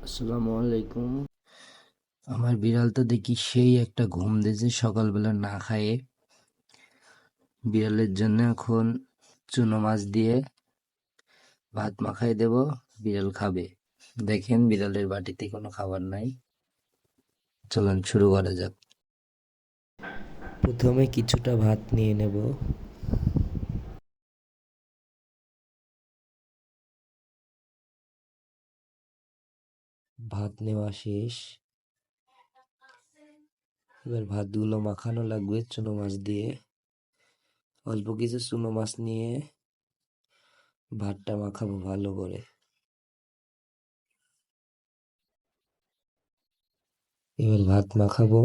আসসালামু আলাইকুম। আমার বিড়াল তো দেখি সেই একটা ঘুম দিয়েছে সকালবেলা না খায়ে। বিড়ালের জন্য এখন চুনো মাছ দিয়ে ভাত মাখাই দেব, বিড়াল খাবে। দেখেন বিড়ালের বাটিতে কোনো খাবার নাই। চলুন শুরু করা যাক। প্রথমে কিছুটা ভাত নিয়ে নেব। ভাত নেওয়া শেষ। এবার ভাতগুলো মাখানো লাগবে চুনো মাছ দিয়ে। অল্প কিছু চুনো মাছ নিয়ে ভাতটা মাখাবো ভালো করে। এবার ভাত মাখাবো।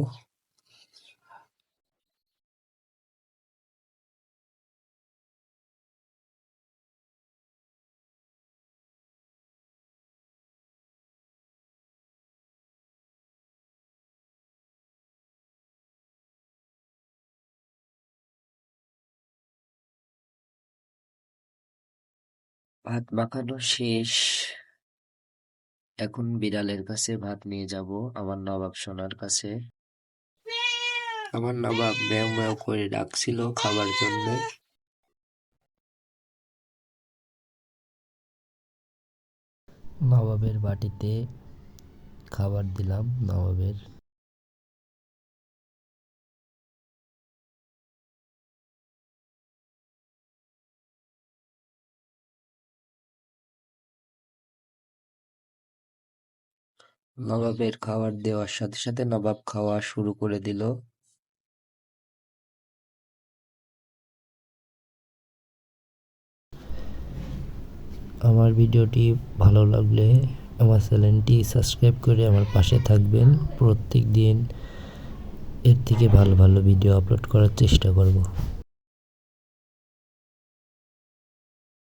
ভাত মাখানো শেষ। এখন বিড়ালের কাছে ভাত নিয়ে যাব আমার নবাব সোনার কাছে। আমার নবাব ম্যাও ম্যাও করে ডাকছিল খাবার জন্য। নবাবের বাটিতে খাবার দিলাম নবাবের। নবাবের খাবার দেওয়ার সাথে সাথে নবাব খাওয়া শুরু করে দিল। আমার ভিডিওটি ভালো লাগলে আমার চ্যানেলটি সাবস্ক্রাইব করে আমার পাশে থাকবেন। প্রত্যেক দিন এর থেকে ভালো ভালো ভিডিও আপলোড করার চেষ্টা করব।